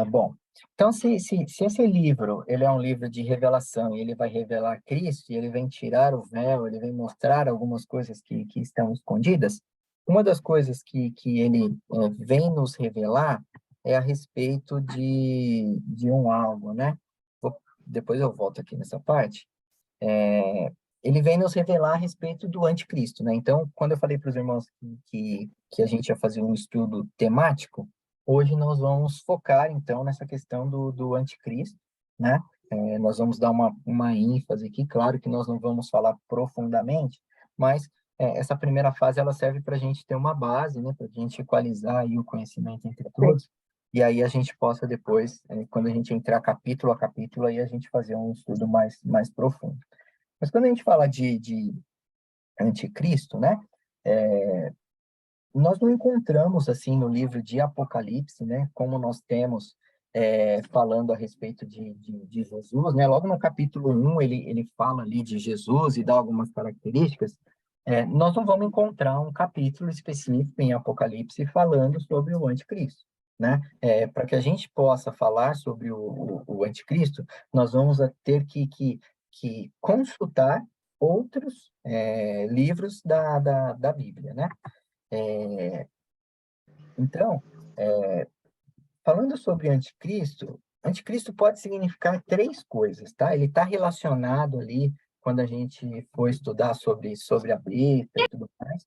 Bom, então se esse livro ele é um livro de revelação e ele vai revelar Cristo, e ele vem tirar o véu, ele vem mostrar algumas coisas que estão escondidas, uma das coisas que ele vem nos revelar é a respeito de um algo, né? Depois eu volto aqui nessa parte. Ele vem nos revelar a respeito do anticristo, né? Então, quando eu falei para os irmãos que a gente ia fazer um estudo temático, hoje nós vamos focar, então, nessa questão do anticristo, né? Nós vamos dar uma ênfase aqui, claro que nós não vamos falar profundamente, mas essa primeira fase, ela serve para a gente ter uma base, né? Para a gente equalizar aí o conhecimento entre todos, e aí a gente possa depois, quando a gente entrar capítulo a capítulo, aí a gente fazer um estudo mais profundo. Mas quando a gente fala de anticristo, né, nós não encontramos, assim, no livro de Apocalipse, né, como nós temos falando a respeito de Jesus, né, logo no capítulo 1 ele fala ali de Jesus e dá algumas características. Nós não vamos encontrar um capítulo específico em Apocalipse falando sobre o anticristo, né? Para que a gente possa falar sobre o anticristo, nós vamos ter que consultar outros livros da Bíblia, né? É, então, falando sobre anticristo, anticristo pode significar três coisas, tá? Ele está relacionado ali, quando a gente for estudar sobre a besta e tudo mais,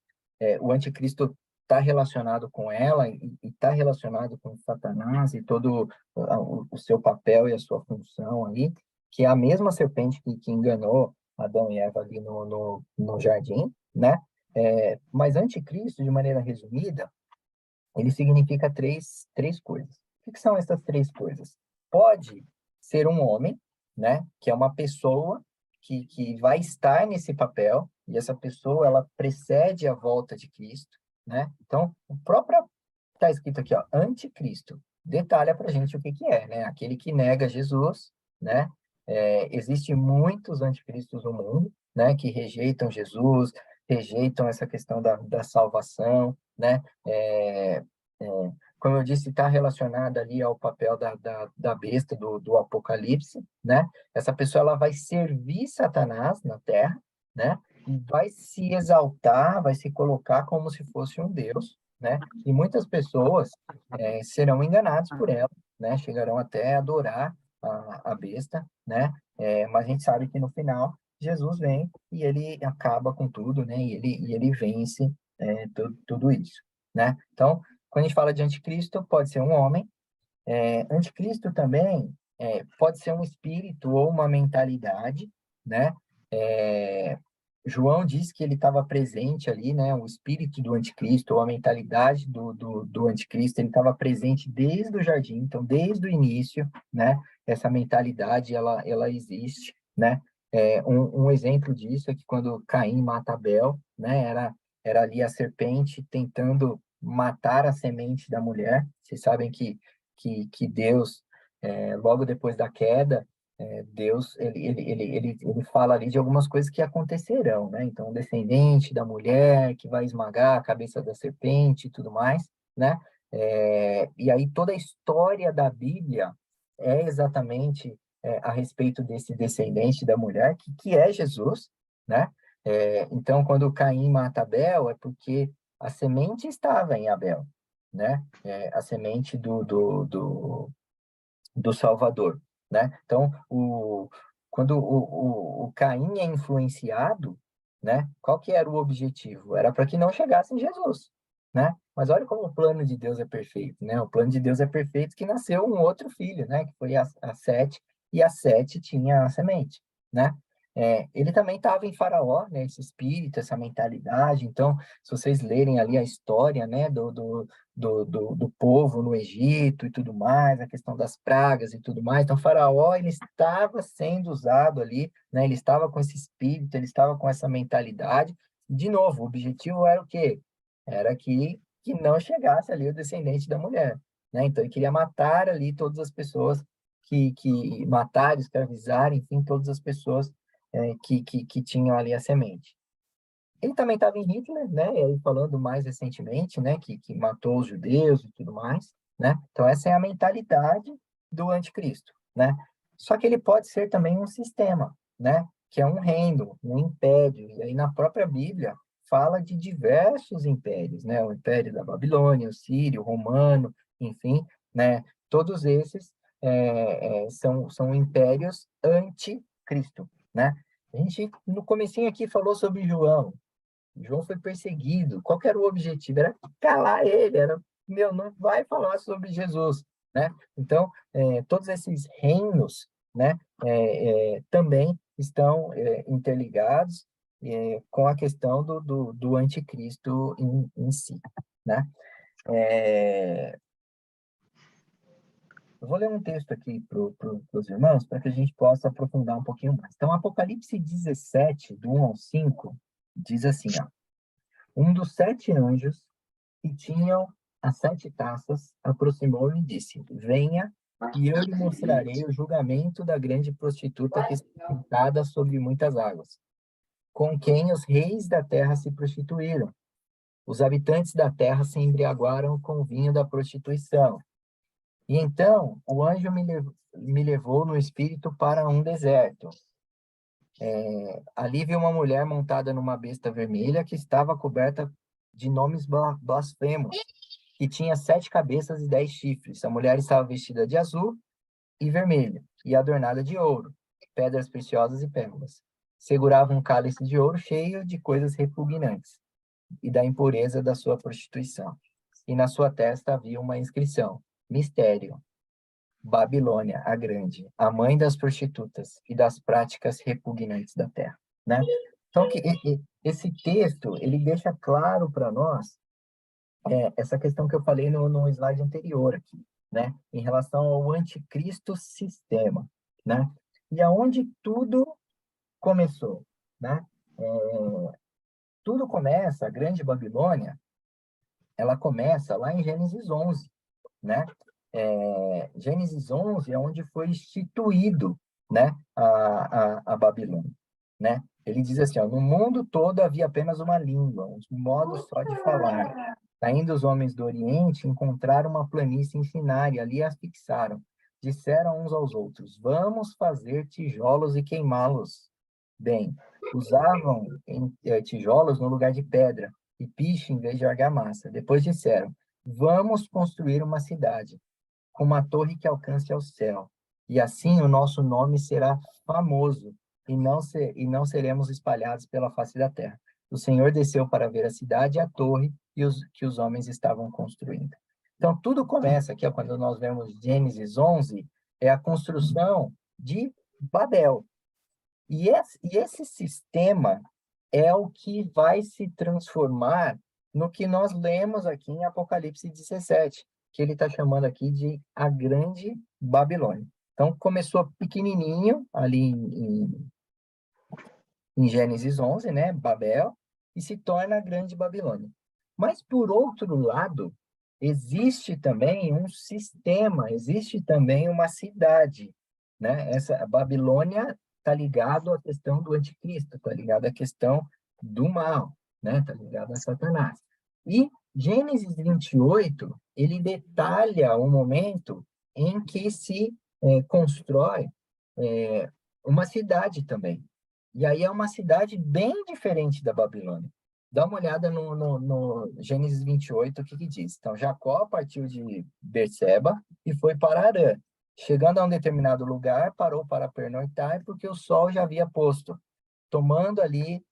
o anticristo está relacionado com ela e está relacionado com Satanás e todo o seu papel e a sua função ali, que é a mesma serpente que enganou Adão e Eva ali no jardim, né? Mas anticristo, de maneira resumida, ele significa três coisas. O que são essas três coisas? Pode ser um homem, né, que é uma pessoa que vai estar nesse papel, e essa pessoa, ela precede a volta de Cristo, né? Então, o próprio está escrito aqui, ó, anticristo. Detalha para a gente o que é, né? Aquele que nega Jesus, né? Existem muitos anticristos no mundo, né, que rejeitam Jesus, rejeitam essa questão da salvação, né? É, Como eu disse, está relacionada ali ao papel da besta do Apocalipse, né? Essa pessoa ela vai servir Satanás na Terra, né? E vai se exaltar, vai se colocar como se fosse um Deus, né? E muitas pessoas serão enganadas por ela, né? Chegarão até a adorar a besta, né? Mas a gente sabe que no final Jesus vem e ele acaba com tudo, né? E ele vence tudo isso, né? Então, quando a gente fala de anticristo, pode ser um homem. Anticristo também pode ser um espírito ou uma mentalidade, né? É, João diz que ele estava presente ali, né? O espírito do anticristo ou a mentalidade do anticristo, ele estava presente desde o jardim, então desde o início, né? Essa mentalidade, ela existe, né? Um exemplo disso é que quando Caim mata Abel, né? Era ali a serpente tentando matar a semente da mulher. Vocês sabem que Deus, logo depois da queda, Deus, ele fala ali de algumas coisas que acontecerão, né? Então, o descendente da mulher que vai esmagar a cabeça da serpente e tudo mais, né? E aí toda a história da Bíblia é exatamente a respeito desse descendente da mulher, que é Jesus, né? Então, quando Caim mata Abel, é porque a semente estava em Abel, né? A semente do Salvador, né? Então, quando o Caim é influenciado, né? Qual que era o objetivo? Era para que não chegasse em Jesus, né? Mas olha como o plano de Deus é perfeito, né? O plano de Deus é perfeito que nasceu um outro filho, né? Que foi a Sete, e a Sete tinha a semente, né? Ele também estava em Faraó, né? Esse espírito, essa mentalidade. Então, se vocês lerem ali a história, né? Do povo no Egito e tudo mais, a questão das pragas e tudo mais. Então, Faraó, ele estava sendo usado ali, né? Ele estava com esse espírito, ele estava com essa mentalidade. De novo, o objetivo era o quê? Era que não chegasse ali o descendente da mulher, né? Então, ele queria matar ali todas as pessoas que matar, escravizar, enfim, todas as pessoas que tinham ali a semente. Ele também estava em Hitler, né? E aí falando mais recentemente, né? Que matou os judeus e tudo mais, né? Então, essa é a mentalidade do anticristo, né? Só que ele pode ser também um sistema, né? Que é um reino, um império. E aí, na própria Bíblia, fala de diversos impérios, né? O Império da Babilônia, o Sírio, o Romano, enfim, né? Todos esses são impérios anticristo, né? A gente, no comecinho aqui, falou sobre João. João foi perseguido. Qual que era o objetivo? Era calar ele, era, meu, não vai falar sobre Jesus, né? Então, todos esses reinos, né, também estão interligados com a questão do anticristo em si, né? Eu vou ler um texto aqui para os irmãos, para que a gente possa aprofundar um pouquinho mais. Então, Apocalipse 17, do 1 ao 5, diz assim, ó, um dos 7 anjos que tinham as 7 taças aproximou-me e disse, venha, e eu lhe mostrarei o julgamento da grande prostituta que está sentada sobre muitas águas, com quem os reis da terra se prostituíram. Os habitantes da terra se embriagaram com o vinho da prostituição. E então o anjo me levou no espírito para um deserto. Ali vi uma mulher montada numa besta vermelha que estava coberta de nomes blasfemos, que tinha 7 cabeças e 10 chifres. A mulher estava vestida de azul e vermelho, e adornada de ouro, pedras preciosas e pérolas. Segurava um cálice de ouro cheio de coisas repugnantes, e da impureza da sua prostituição. E na sua testa havia uma inscrição: Mistério, Babilônia, a Grande, a mãe das prostitutas e das práticas repugnantes da terra, né? Então, esse texto, ele deixa claro para nós essa questão que eu falei no slide anterior aqui, né? Em relação ao anticristo sistema, né? E aonde tudo começou, né? Tudo começa, a Grande Babilônia, ela começa lá em Gênesis 11, né? Gênesis 11 é onde foi instituído, né, a Babilônia, né? Ele diz assim, ó, no mundo todo havia apenas uma língua, um modo só de falar. Saindo os homens do Oriente, encontraram uma planície em Sinai, e ali as fixaram. Disseram uns aos outros, vamos fazer tijolos e queimá-los. Bem, usavam tijolos no lugar de pedra, e piche em vez de argamassa. Depois disseram, vamos construir uma cidade com uma torre que alcance ao céu. E assim o nosso nome será famoso, e não seremos espalhados pela face da terra. O Senhor desceu para ver a cidade e a torre que os homens estavam construindo. Então, tudo começa aqui, ó, quando nós vemos Gênesis 11, é a construção de Babel. E esse sistema é o que vai se transformar no que nós lemos aqui em Apocalipse 17, que ele está chamando aqui de a Grande Babilônia. Então, começou pequenininho, ali em Gênesis 11, né, Babel, e se torna a Grande Babilônia. Mas, por outro lado, existe também um sistema, existe também uma cidade, né? A Babilônia está ligado à questão do anticristo, está ligado à questão do mal, né? Está ligado a Satanás. E Gênesis 28, ele detalha o momento em que se constrói uma cidade também. E aí é uma cidade bem diferente da Babilônia. Dá uma olhada no Gênesis 28, o que diz. Então, Jacó partiu de Berseba e foi para Harã. Chegando a um determinado lugar, parou para pernoitar, porque o sol já havia posto. Tomando ali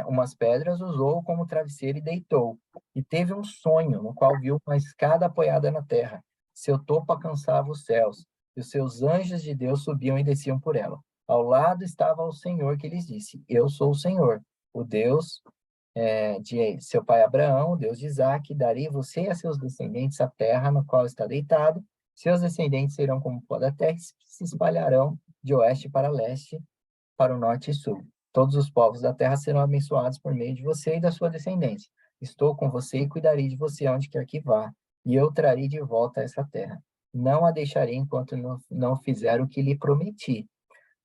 umas pedras, usou como travesseiro e deitou. E teve um sonho, no qual viu uma escada apoiada na terra. Seu topo alcançava os céus, e os seus anjos de Deus subiam e desciam por ela. Ao lado estava o Senhor que lhes disse, eu sou o Senhor, o Deus de seu pai Abraão, o Deus de Isaque, darei você e a seus descendentes a terra no qual está deitado, seus descendentes serão como o pó da terra e se espalharão de oeste para leste, para o norte e sul. Todos os povos da terra serão abençoados por meio de você e da sua descendência. Estou com você e cuidarei de você onde quer que vá, e eu trarei de volta essa terra. Não a deixarei enquanto não fizer o que lhe prometi.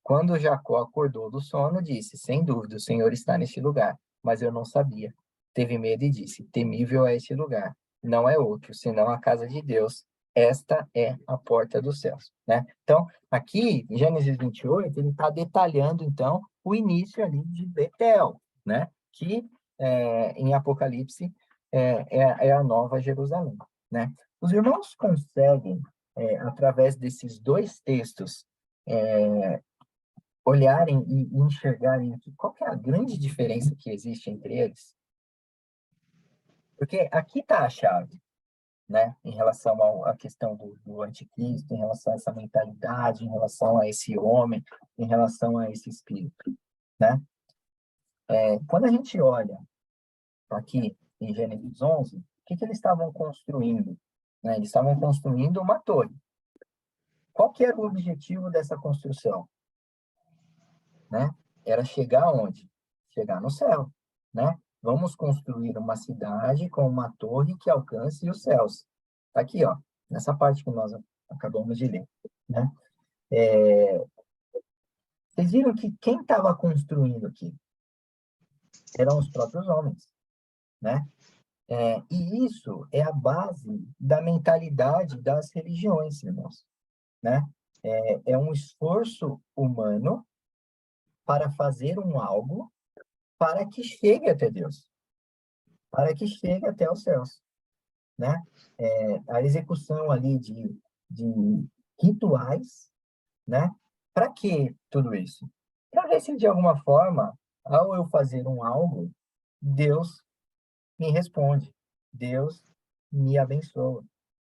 Quando Jacó acordou do sono, disse, sem dúvida, o Senhor está neste lugar, mas eu não sabia. Teve medo e disse, temível é este lugar. Não é outro, senão a casa de Deus, esta é a porta dos céus, né? Então, aqui, em Gênesis 28, ele está detalhando, então, o início ali de Betel, né? Que, em Apocalipse, é a Nova Jerusalém, né? Os irmãos conseguem, através desses dois textos, olharem e enxergarem aqui qual que é a grande diferença que existe entre eles? Porque aqui está a chave, né, em relação à questão do anticristo, em relação a essa mentalidade, em relação a esse homem, em relação a esse espírito, né? Quando a gente olha aqui em Gênesis 11, o que eles estavam construindo? Né? Eles estavam construindo uma torre. Qual que era o objetivo dessa construção? Né? Era chegar aonde? Chegar no céu, né? Vamos construir uma cidade com uma torre que alcance os céus. Tá aqui, ó, nessa parte que nós acabamos de ler, né? Vocês viram que quem estava construindo aqui eram os próprios homens, né? E isso é a base da mentalidade das religiões, irmãos, né? É um esforço humano para fazer um algo para que chegue até Deus, para que chegue até os céus, né? A execução ali de rituais, né? Para que tudo isso? Para ver se de alguma forma, ao eu fazer um algo, Deus me responde, Deus me abençoa,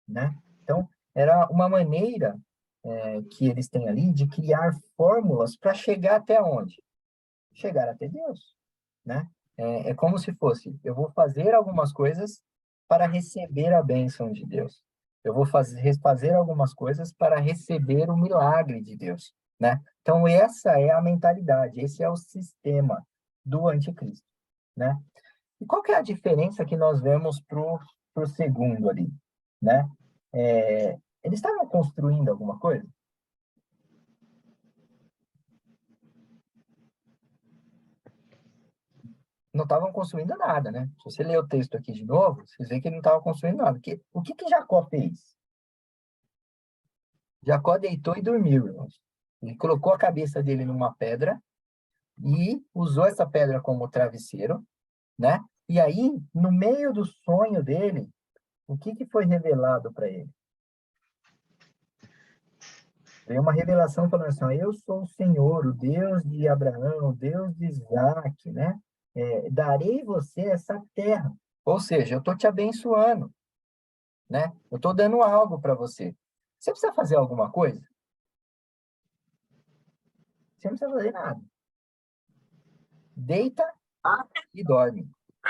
né? Então, era uma maneira que eles têm ali de criar fórmulas para chegar até onde? Chegar até Deus, né? É como se fosse, eu vou fazer algumas coisas para receber a bênção de Deus. Eu vou fazer algumas coisas para receber o milagre de Deus, né? Então, essa é a mentalidade, esse é o sistema do anticristo, né? E qual que é a diferença que nós vemos pro segundo ali, né? Eles estavam construindo alguma coisa? Não estavam construindo nada, né? Se você ler o texto aqui de novo, você vê que ele não estava construindo nada. O que Jacó fez? Jacó deitou e dormiu, irmãos. Ele colocou a cabeça dele numa pedra e usou essa pedra como travesseiro, né? E aí, no meio do sonho dele, o que foi revelado para ele? Veio uma revelação falando assim, ó, eu sou o Senhor, o Deus de Abraão, o Deus de Isaac, né? Darei você essa terra. Ou seja, eu estou te abençoando, né? Eu estou dando algo para você. Você precisa fazer alguma coisa? Você não precisa fazer nada. Deita e dorme.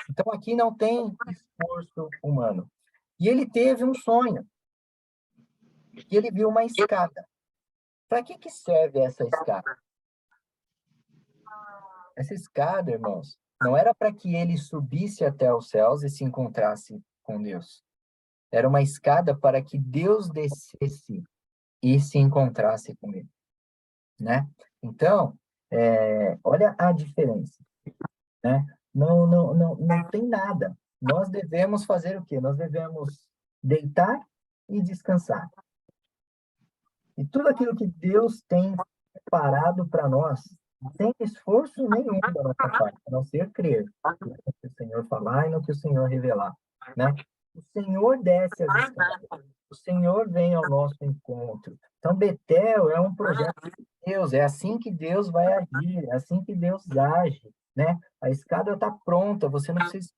Então, aqui não tem esforço humano. E ele teve um sonho. E ele viu uma escada. Para que serve essa escada? Essa escada, irmãos, não era para que ele subisse até os céus e se encontrasse com Deus. Era uma escada para que Deus descesse e se encontrasse com ele, né? Então, olha a diferença, né? Não tem nada. Nós devemos fazer o quê? Nós devemos deitar e descansar. E tudo aquilo que Deus tem preparado para nós, sem esforço nenhum da nossa parte, a não ser crer no que o Senhor falar e no que o Senhor revelar, né? O Senhor desce as escadas, o Senhor vem ao nosso encontro. Então, Betel é um projeto de Deus, é assim que Deus vai agir, é assim que Deus age, né? A escada está pronta, você não precisa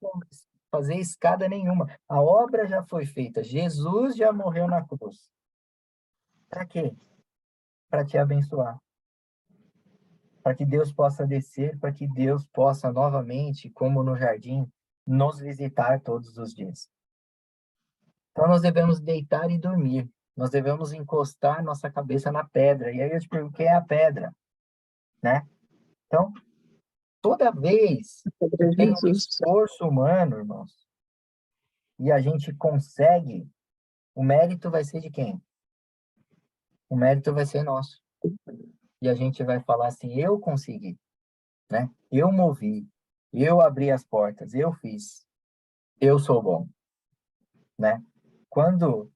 fazer escada nenhuma. A obra já foi feita, Jesus já morreu na cruz. Para quê? Para te abençoar, para que Deus possa descer, para que Deus possa novamente, como no jardim, nos visitar todos os dias. Então nós devemos deitar e dormir. Nós devemos encostar nossa cabeça na pedra. E aí eu te pergunto, o que é a pedra, né? Então, toda vez que tem um Jesus. esforço humano, irmãos, e a gente consegue, o mérito vai ser de quem? O mérito vai ser nosso. E a gente vai falar assim, eu consegui, né? Eu movi, eu abri as portas, eu fiz, eu sou bom, né? Quando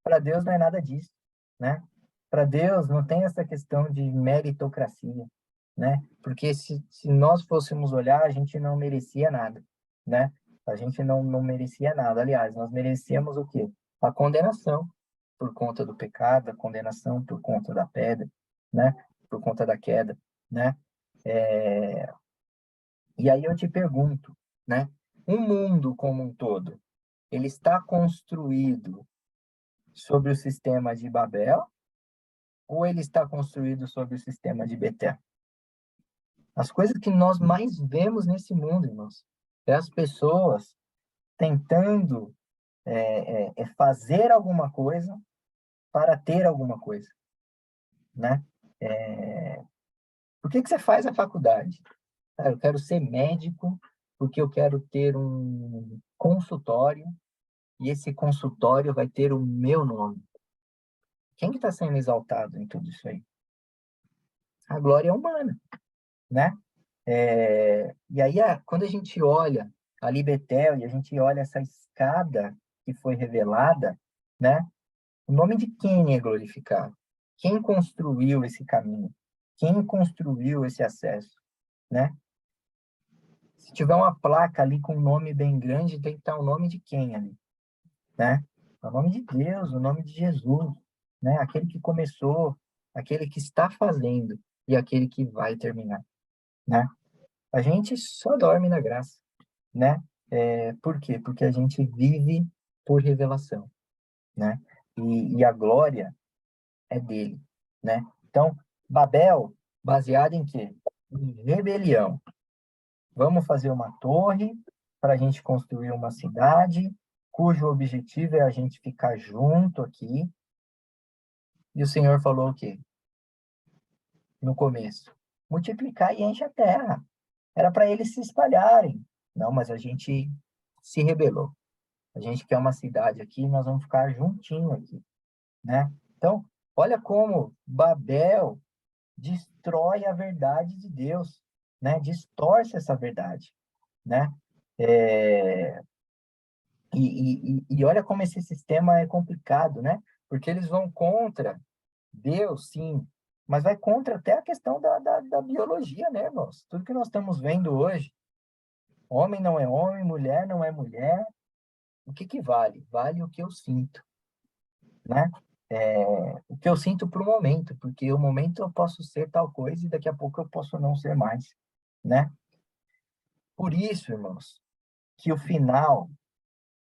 Para Deus não é nada disso, né? Para Deus não tem essa questão de meritocracia, né? Porque se nós fôssemos olhar, a gente não merecia nada, né? A gente não merecia nada. Aliás, nós merecíamos o quê? A condenação por conta do pecado, a condenação por conta da pedra, né? Por conta da queda, né? É... E aí eu te pergunto, né? O mundo como um todo, ele está construído sobre o sistema de Babel ou ele está construído sobre o sistema de Betel? As coisas que nós mais vemos nesse mundo, irmãos, é as pessoas tentando fazer alguma coisa para ter alguma coisa, né? Por que você faz a faculdade? Ah, eu quero ser médico porque eu quero ter um consultório e esse consultório vai ter o meu nome. Quem que está sendo exaltado em tudo isso aí? A glória humana, né? E aí, quando a gente olha ali Betel e a gente olha essa escada que foi revelada, né? O nome de quem é glorificado? Quem construiu esse caminho? Quem construiu esse acesso, né? Se tiver uma placa ali com um nome bem grande, tem que estar o nome de quem ali, né? O nome de Deus, o nome de Jesus, né? Aquele que começou, aquele que está fazendo e aquele que vai terminar, né? A gente só dorme na graça, né? Por quê? Porque a gente vive por revelação, né? E a glória é dele, né? Então, Babel, baseado em quê? Em rebelião. Vamos fazer uma torre para a gente construir uma cidade, cujo objetivo é a gente ficar junto aqui. E o Senhor falou o quê? No começo: multiplicar e enche a terra. Era para eles se espalharem. Não, mas a gente se rebelou. A gente quer uma cidade aqui, nós vamos ficar juntinho aqui, né? Então, olha como Babel destrói a verdade de Deus, né? Distorce essa verdade, né? É, e olha como esse sistema é complicado, né? Porque eles vão contra Deus, sim, mas vai contra até a questão da biologia, né, irmãos? Tudo que nós estamos vendo hoje, homem não é homem, mulher não é mulher, o que que vale? Vale o que eu sinto, né? O que eu sinto para o momento, porque o momento eu posso ser tal coisa e daqui a pouco eu posso não ser mais, né? Por isso, irmãos, que o final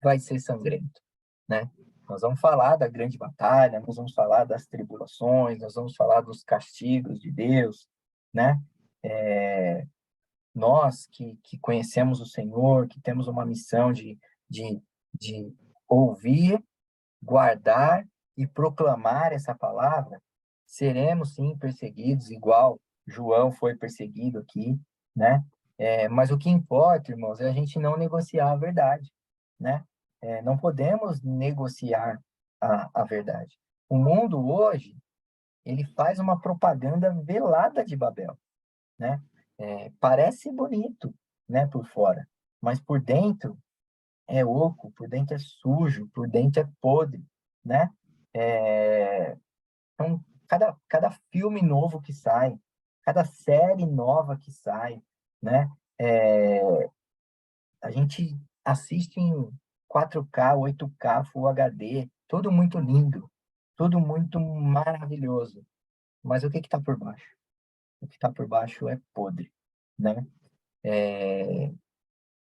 vai ser sangrento, né? Nós vamos falar da grande batalha, nós vamos falar das tribulações, nós vamos falar dos castigos de Deus, né? Nós que conhecemos o Senhor, que temos uma missão de, de ouvir, guardar e proclamar essa palavra, seremos sim perseguidos, igual João foi perseguido aqui, né? Mas o que importa, irmãos, é a gente não negociar a verdade, né? Não podemos negociar a verdade. O mundo hoje, ele faz uma propaganda velada de Babel, né? Parece bonito, né, por fora, mas por dentro é oco, por dentro é sujo, por dentro é podre, né? Então, cada filme novo que sai, cada série nova que sai, né? A gente assiste em 4K, 8K, Full HD, tudo muito lindo, tudo muito maravilhoso. Mas o que está por baixo? O que está por baixo é podre, né?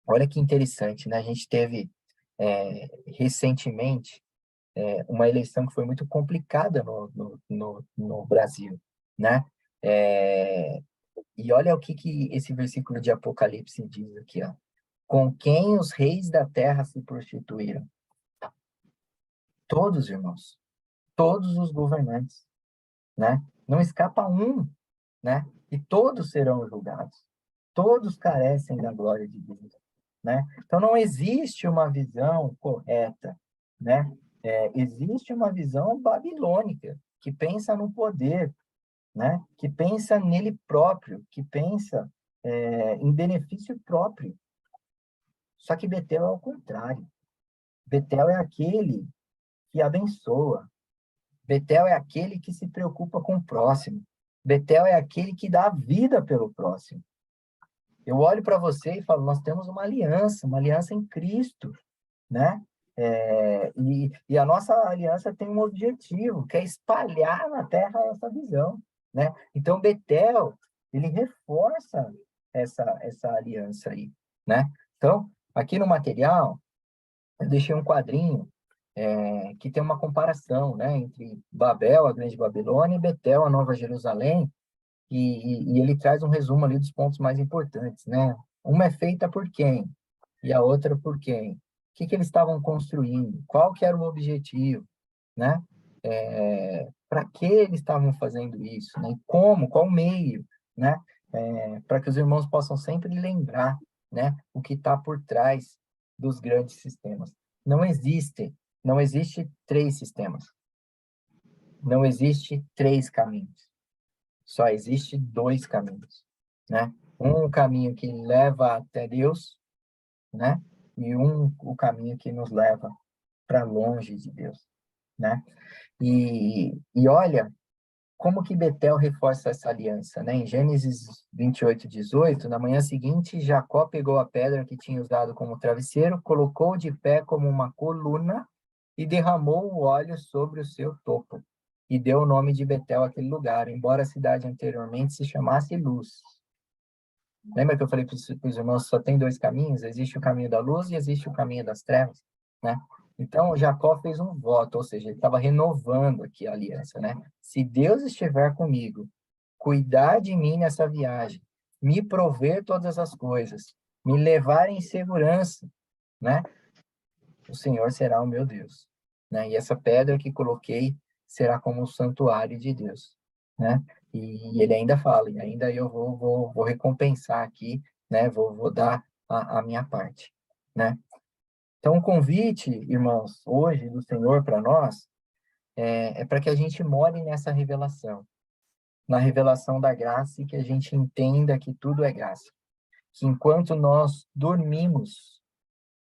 Olha que interessante, né? A gente teve recentemente uma eleição que foi muito complicada no Brasil, né? É, e olha o que esse versículo de Apocalipse diz aqui, ó. Com quem os reis da terra se prostituíram? Todos, irmãos. Todos os governantes, né? Não escapa um, né? E todos serão julgados. Todos carecem da glória de Deus, né? Então não existe uma visão correta, né? Existe uma visão babilônica que pensa no poder, né? Que pensa nele próprio, que pensa em benefício próprio. Só que Betel é o contrário. Betel é aquele que abençoa. Betel é aquele que se preocupa com o próximo. Betel é aquele que dá a vida pelo próximo. Eu olho para você e falo, nós temos uma aliança em Cristo, né? E a nossa aliança tem um objetivo, que é espalhar na terra essa visão, né? Então, Betel, ele reforça essa aliança aí, né? Então, aqui no material, eu deixei um quadrinho que tem uma comparação, né, entre Babel, a Grande Babilônia, e Betel, a Nova Jerusalém, e ele traz um resumo ali dos pontos mais importantes, né? Uma é feita por quem? E a outra por quem? O que que eles estavam construindo? Qual que era o objetivo, né? Para que eles estavam fazendo isso, né? E como? Qual meio, né? Para que os irmãos possam sempre lembrar, né? O que está por trás dos grandes sistemas. Não existe três sistemas. Não existe três caminhos. Só existe dois caminhos, né? Um caminho que leva até Deus, né? E o caminho que nos leva para longe de Deus, né? E olha como que Betel reforça essa aliança, né? Em Gênesis 28:18, na manhã seguinte, Jacó pegou a pedra que tinha usado como travesseiro, colocou de pé como uma coluna e derramou o óleo sobre o seu topo. E deu o nome de Betel àquele lugar, embora a cidade anteriormente se chamasse Luz. Lembra que eu falei para os irmãos, só tem dois caminhos? Existe o caminho da luz e existe o caminho das trevas, né? Então, Jacó fez um voto, ou seja, ele estava renovando aqui a aliança, né? Se Deus estiver comigo, cuidar de mim nessa viagem, me prover todas as coisas, me levar em segurança, né? O Senhor será o meu Deus, né? E essa pedra que coloquei será como o santuário de Deus, né? E ele ainda fala, e ainda eu vou recompensar aqui, né? Vou dar a minha parte, né? Então, o convite, irmãos, hoje do Senhor para nós é para que a gente more nessa revelação, na revelação da graça e que a gente entenda que tudo é graça. Que enquanto nós dormimos,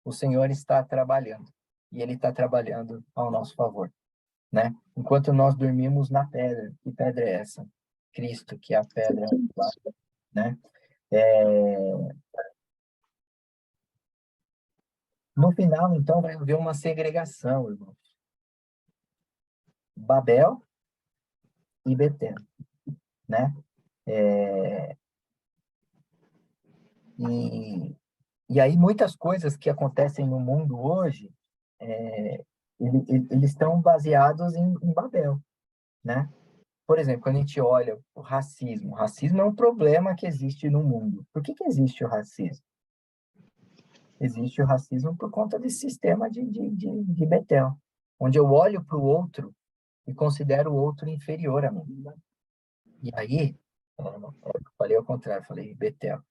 o Senhor está trabalhando. E Ele está trabalhando ao nosso favor, né? Enquanto nós dormimos na pedra. Que pedra é essa? Cristo, que é a pedra, né? No final, então, vai haver uma segregação, irmão. Babel e Betel, né? E, e aí muitas coisas que acontecem no mundo hoje, eles estão baseados em Babel, né? Por exemplo, quando a gente olha o racismo é um problema que existe no mundo. Por que existe o racismo? Existe o racismo por conta desse sistema de Betel, onde eu olho para o outro e considero o outro inferior a mim. E aí, eu falei ao contrário, falei Betel,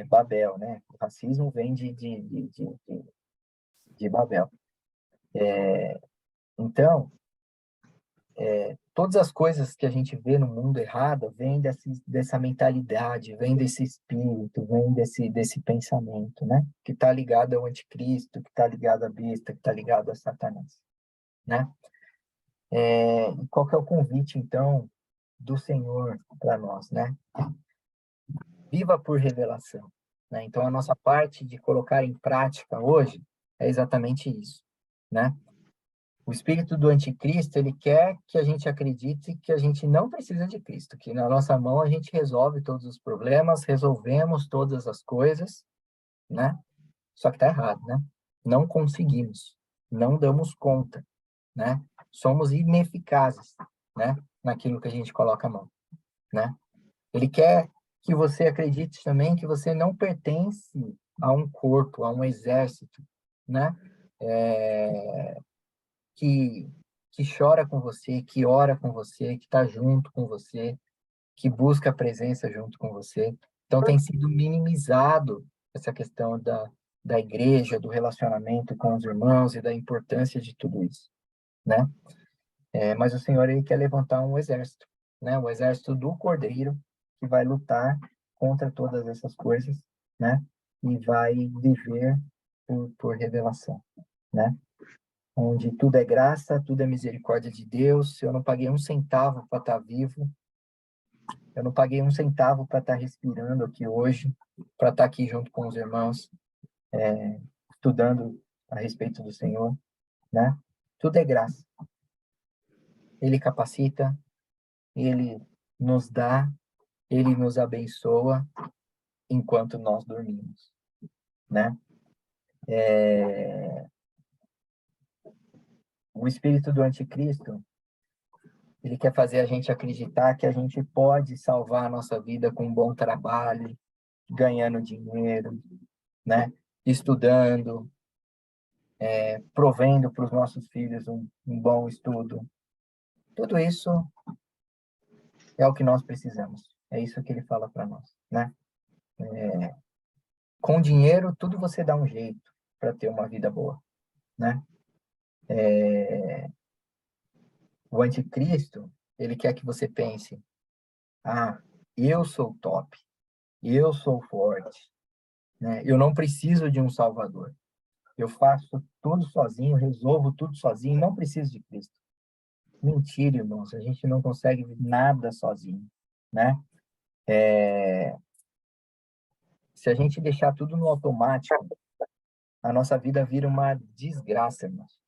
Babel, né? O racismo vem de Babel. Então, todas as coisas que a gente vê no mundo errado vêm dessa mentalidade, vem desse espírito, vem desse pensamento, né? Que está ligado ao anticristo, que está ligado à besta, que está ligado a Satanás, né? E qual que é o convite, então, do Senhor para nós, né? Viva por revelação, né? Então, a nossa parte de colocar em prática hoje é exatamente isso, né? O espírito do anticristo, ele quer que a gente acredite que a gente não precisa de Cristo, que na nossa mão a gente resolve todos os problemas, resolvemos todas as coisas, né? Só que tá errado, né? Não conseguimos, não damos conta, né? Somos ineficazes, né? Naquilo que a gente coloca a mão, né? Ele quer que você acredite também que você não pertence a um corpo, a um exército, né? É, que, que chora com você, que ora com você, que está junto com você, que busca a presença junto com você. Então, tem sido minimizado essa questão da igreja, do relacionamento com os irmãos e da importância de tudo isso, né? Mas o Senhor, ele quer levantar um exército, né? O exército do Cordeiro, que vai lutar contra todas essas coisas, né? E vai viver por revelação, né? onde tudo é graça, tudo é misericórdia de Deus. Eu não paguei um centavo para estar vivo, eu não paguei um centavo para estar respirando aqui hoje, para estar aqui junto com os irmãos, estudando a respeito do Senhor, né? Tudo é graça. Ele capacita, ele nos dá, ele nos abençoa enquanto nós dormimos, né? O espírito do anticristo, ele quer fazer a gente acreditar que a gente pode salvar a nossa vida com um bom trabalho, ganhando dinheiro, né? Estudando, provendo para os nossos filhos um bom estudo. Tudo isso é o que nós precisamos. É isso que ele fala para nós, né? Com dinheiro, tudo você dá um jeito para ter uma vida boa, né? O anticristo, ele quer que você pense, ah, eu sou top, eu sou forte, né? Eu não preciso de um salvador. Eu faço tudo sozinho, resolvo tudo sozinho, não preciso de Cristo. Mentira, irmãos, a gente não consegue nada sozinho, né? Se a gente deixar tudo no automático, a nossa vida vira uma desgraça, irmãos.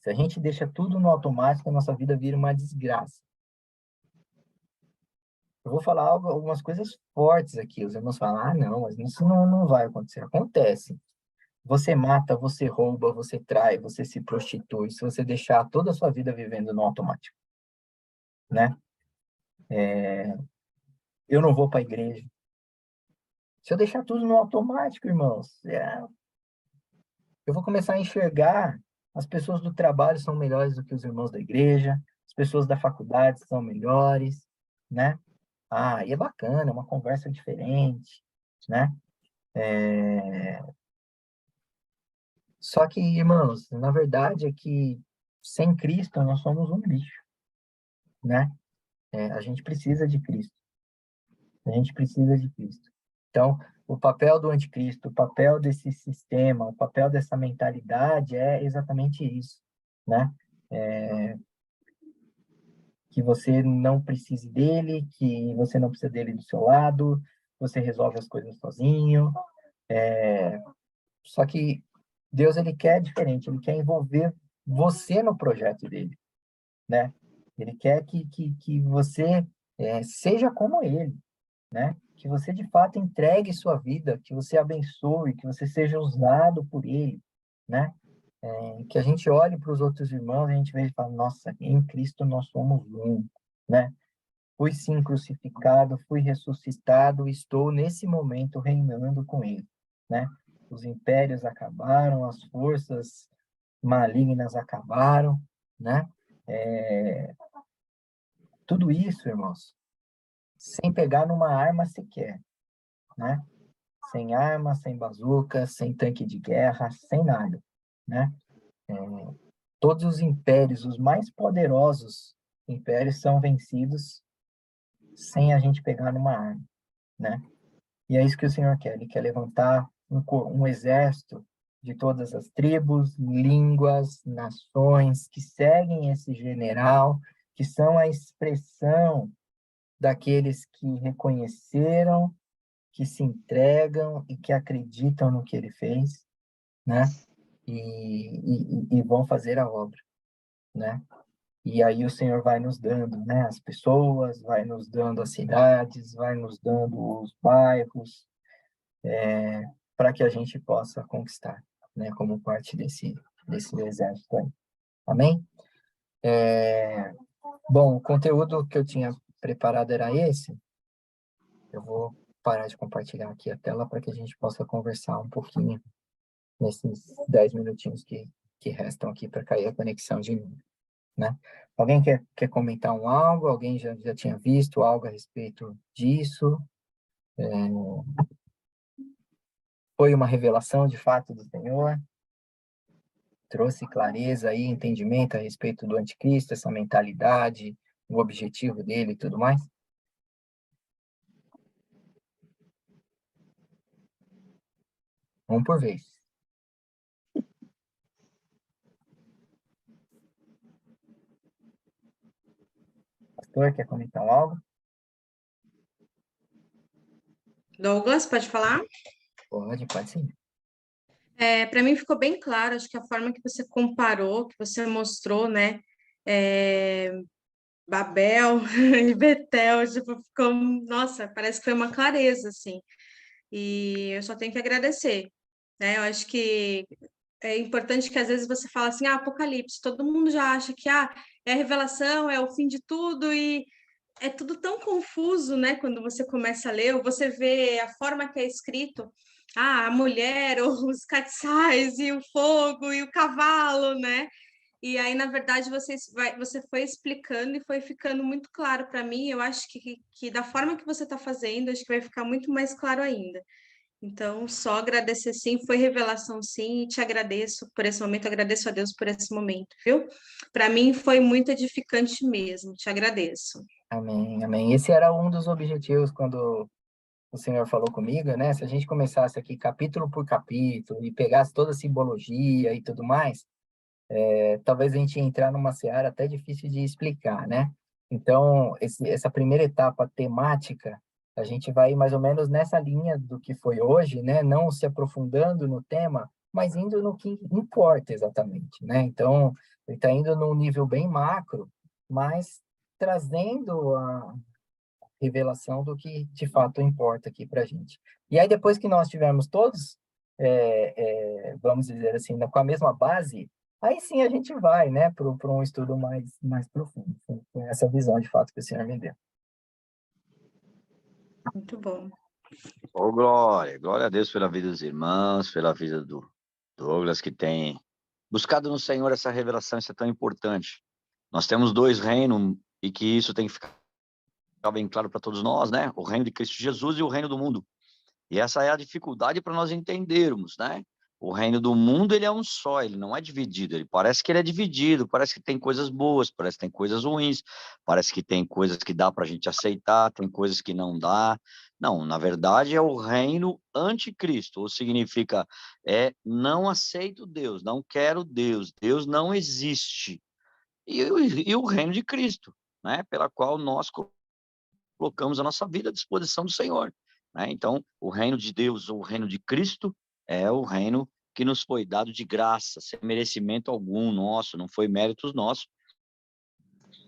Se a gente deixa tudo no automático, a nossa vida vira uma desgraça. Eu vou falar algumas coisas fortes aqui. Os irmãos falam, ah, não, mas isso não vai acontecer. Acontece. Você mata, você rouba, você trai, você se prostitui, se você deixar toda a sua vida vivendo no automático, né? Eu não vou para a igreja. Se eu deixar tudo no automático, irmãos, eu vou começar a enxergar as pessoas do trabalho são melhores do que os irmãos da igreja, as pessoas da faculdade são melhores, né? Ah, e é bacana, é uma conversa diferente, né? Só que, irmãos, na verdade é que sem Cristo nós somos um lixo, né? A gente precisa de Cristo. A gente precisa de Cristo. Então, o papel do anticristo, o papel desse sistema, o papel dessa mentalidade é exatamente isso, né? Que você não precise dele, que você não precisa dele do seu lado, você resolve as coisas sozinho. Só que Deus, ele quer diferente, ele quer envolver você no projeto dele, né? Ele quer que você seja como ele, né? Que você de fato entregue sua vida, que você abençoe, que você seja usado por ele, né? Que a gente olhe para os outros irmãos e a gente veja e fala, nossa, em Cristo nós somos um, né? Fui sim crucificado, fui ressuscitado, estou nesse momento reinando com ele, né? Os impérios acabaram, as forças malignas acabaram, né? Tudo isso, irmãos, sem pegar numa arma sequer, né? Sem arma, sem bazuca, sem tanque de guerra, sem nada, né? Todos os impérios, os mais poderosos impérios, são vencidos sem a gente pegar numa arma, né? E é isso que o Senhor quer. Ele quer levantar um exército de todas as tribos, línguas, nações que seguem esse general, que são a expressão daqueles que reconheceram, que se entregam e que acreditam no que ele fez, né? E vão fazer a obra, né? E aí o Senhor vai nos dando, né, as pessoas, vai nos dando as cidades, vai nos dando os bairros, para que a gente possa conquistar, né, como parte desse exército aí. Amém? Bom, o conteúdo que eu tinha preparado era esse. Eu vou parar de compartilhar aqui a tela para que a gente possa conversar um pouquinho nesses 10 minutinhos que restam aqui para cair a conexão de novo, né? Alguém quer comentar algo? Alguém já tinha visto algo a respeito disso? Foi uma revelação de fato do Senhor? Trouxe clareza e entendimento a respeito do anticristo, essa mentalidade, o objetivo dele e tudo mais? Um por vez. pastor, quer comentar algo? Douglas, pode falar? Pode sim. Para mim ficou bem claro, acho que a forma que você comparou, que você mostrou, né? é, Babel e Betel, tipo, ficou, nossa, parece que foi uma clareza, assim. E eu só tenho que agradecer, né? Eu acho que é importante que às vezes você fala assim, Apocalipse, todo mundo já acha que é a revelação, é o fim de tudo, e é tudo tão confuso, né? Quando você começa a ler, ou você vê a forma que é escrito, a mulher, ou os castiçais, e o fogo, e o cavalo, né? E aí, na verdade, você foi explicando e foi ficando muito claro para mim. Eu acho que da forma que você está fazendo, acho que vai ficar muito mais claro ainda. Então, só agradecer sim, foi revelação sim, e te agradeço por esse momento, agradeço a Deus por esse momento, viu? Para mim foi muito edificante mesmo, te agradeço. Amém, amém. Esse era um dos objetivos quando o Senhor falou comigo, né? Se a gente começasse aqui capítulo por capítulo e pegasse toda a simbologia e tudo mais, talvez a gente ia entrar numa seara até difícil de explicar, né? Então, essa primeira etapa temática, a gente vai mais ou menos nessa linha do que foi hoje, né? Não se aprofundando no tema, mas indo no que importa exatamente, né? Então, ele está indo num nível bem macro, mas trazendo a revelação do que de fato importa aqui para a gente. E aí, depois que nós tivermos todos, vamos dizer assim, com a mesma base, aí sim a gente vai, né, para um estudo mais profundo, com essa visão de fato que o Senhor me deu. Muito bom. Ô, Glória, glória a Deus pela vida dos irmãos, pela vida do Douglas, que tem buscado no Senhor essa revelação, isso é tão importante. Nós temos dois reinos e que isso tem que ficar bem claro para todos nós, né? O reino de Cristo Jesus e o reino do mundo. E essa é a dificuldade para nós entendermos, né? O reino do mundo, ele é um só, ele não é dividido. Ele parece que ele é dividido, parece que tem coisas boas, parece que tem coisas ruins, parece que tem coisas que dá para a gente aceitar, tem coisas que não dá. Não, na verdade é o reino anticristo, ou significa não aceito Deus, não quero Deus, Deus não existe. E o reino de Cristo, né? Pela qual nós colocamos a nossa vida à disposição do Senhor, né? Então, o reino de Deus, ou o reino de Cristo, é o reino que nos foi dado de graça, sem merecimento algum nosso, não foi méritos nossos,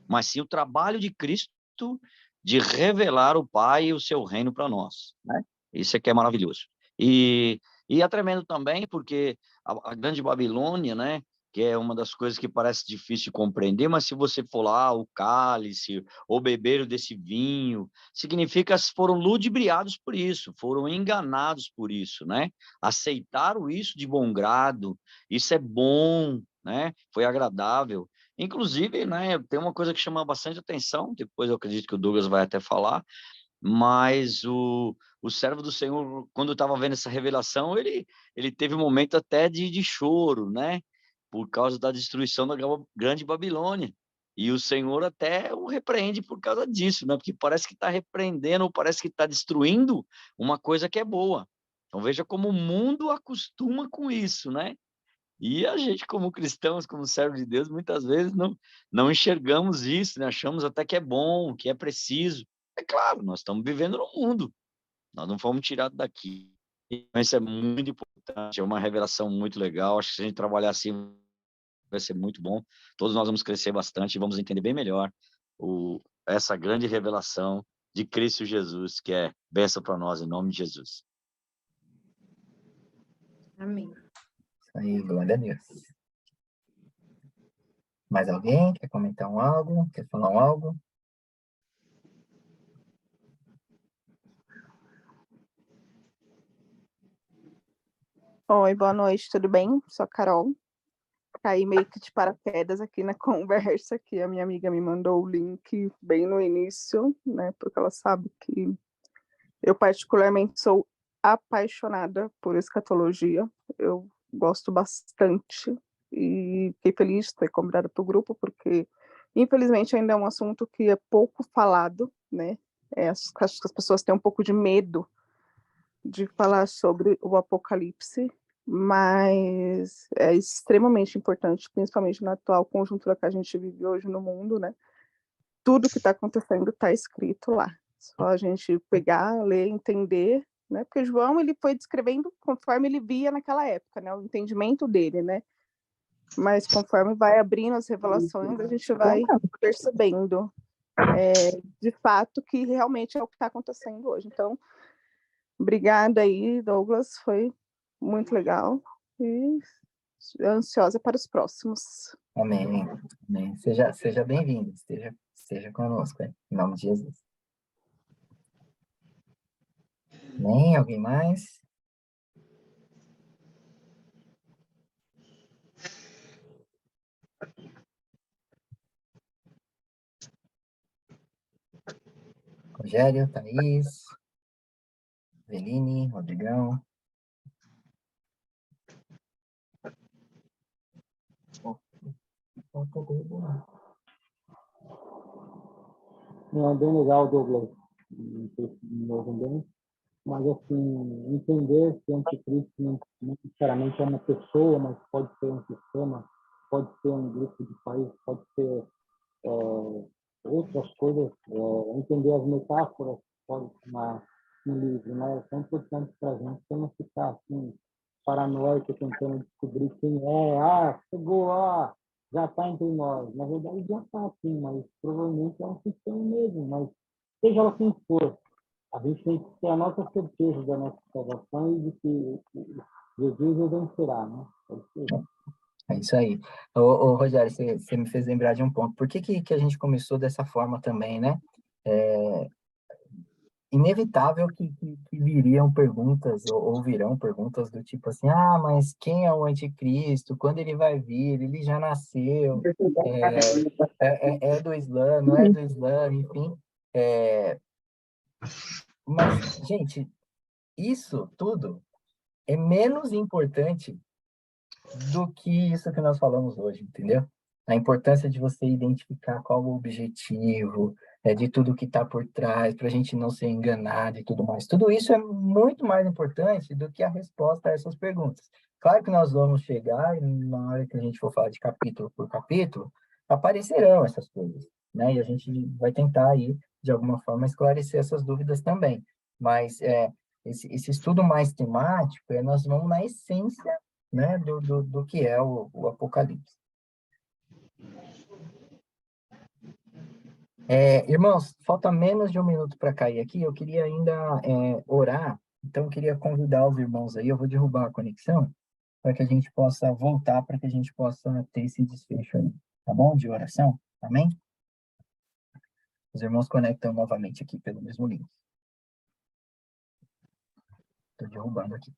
mas sim o trabalho de Cristo de revelar o Pai e o seu reino para nós, né? Isso é que é maravilhoso. E é tremendo também porque a grande Babilônia, né, que é uma das coisas que parece difícil de compreender, mas se você for lá, o cálice, ou beberam desse vinho, significa que foram ludibriados por isso, foram enganados por isso, né? Aceitaram isso de bom grado, isso é bom, né? Foi agradável. Inclusive, né, tem uma coisa que chama bastante atenção, depois eu acredito que o Douglas vai até falar, mas o servo do Senhor, quando estava vendo essa revelação, ele teve um momento até de choro, né? Por causa da destruição da grande Babilônia. E o Senhor até o repreende por causa disso, né? Porque parece que está repreendendo, ou parece que está destruindo uma coisa que é boa. Então veja como o mundo acostuma com isso, né? E a gente, como cristãos, como servos de Deus, muitas vezes não enxergamos isso, né? Achamos até que é bom, que é preciso. É claro, nós estamos vivendo no mundo, nós não fomos tirados daqui. Então, isso é muito importante, é uma revelação muito legal. Acho que se a gente trabalhar assim, vai ser muito bom. Todos nós vamos crescer bastante e vamos entender bem melhor essa grande revelação de Cristo Jesus, que é bênção para nós, em nome de Jesus. Amém. Isso aí, glória a Deus. Mais alguém quer comentar algo? Quer falar algo? Oi, boa noite, tudo bem? Sou a Carol. Caí meio que de paraquedas aqui na conversa, que a minha amiga me mandou o link bem no início, né? Porque ela sabe que eu particularmente sou apaixonada por escatologia. Eu gosto bastante e fiquei feliz de ter convidada para o grupo, porque infelizmente ainda é um assunto que é pouco falado, né? Acho que as pessoas têm um pouco de medo de falar sobre o Apocalipse, mas é extremamente importante, principalmente na atual conjuntura que a gente vive hoje no mundo, né? tudo que está acontecendo está escrito lá. Só a gente pegar, ler, entender, né? Porque João ele foi descrevendo conforme ele via naquela época, né? O entendimento dele, né? Mas conforme vai abrindo as revelações, a gente vai percebendo de fato que realmente é o que está acontecendo hoje. Então, obrigada aí, Douglas, foi muito legal e ansiosa para os próximos. Amém. Amém. Seja bem-vindo, esteja conosco, em nome de Jesus. Amém? Alguém mais? Rogério, Thaís, Veline, Rodrigão. Não, é bem legal, Douglas, não sei se me ouvem bem, mas assim, entender que o anticristo não necessariamente é uma pessoa, mas pode ser um sistema, pode ser um grupo de país, pode ser outras coisas, entender as metáforas que pode tomar no livro, né? É tão importante para a gente não ficar assim, paranoico, tentando descobrir quem é, chegou, já está entre nós. Na verdade, já está assim, mas provavelmente é um sistema mesmo, mas seja lá quem for, a gente tem que ter a nossa certeza da nossa salvação e de que Jesus vencerá, né? É isso aí. Ô, Rogério, você me fez lembrar de um ponto. Por que a gente começou dessa forma também, né? Inevitável que viriam perguntas, ou virão perguntas do tipo assim, mas quem é o anticristo? Quando ele vai vir? Ele já nasceu? É do Islã? Não é do Islã? Enfim. Mas, gente, isso tudo é menos importante do que isso que nós falamos hoje, entendeu? A importância de você identificar qual o objetivo, de tudo que está por trás, para a gente não ser enganado e tudo mais. Tudo isso é muito mais importante do que a resposta a essas perguntas. Claro que nós vamos chegar e na hora que a gente for falar de capítulo por capítulo, aparecerão essas coisas, né? E a gente vai tentar aí, de alguma forma, esclarecer essas dúvidas também. Mas esse estudo mais temático, nós vamos na essência, né, do que é o Apocalipse. Irmãos, falta menos de um minuto para cair aqui. Eu queria ainda orar, então eu queria convidar os irmãos aí. Eu vou derrubar a conexão para que a gente possa voltar, para que a gente possa ter esse desfecho aí, tá bom? De oração, amém? Os irmãos conectam novamente aqui pelo mesmo link. Estou derrubando aqui.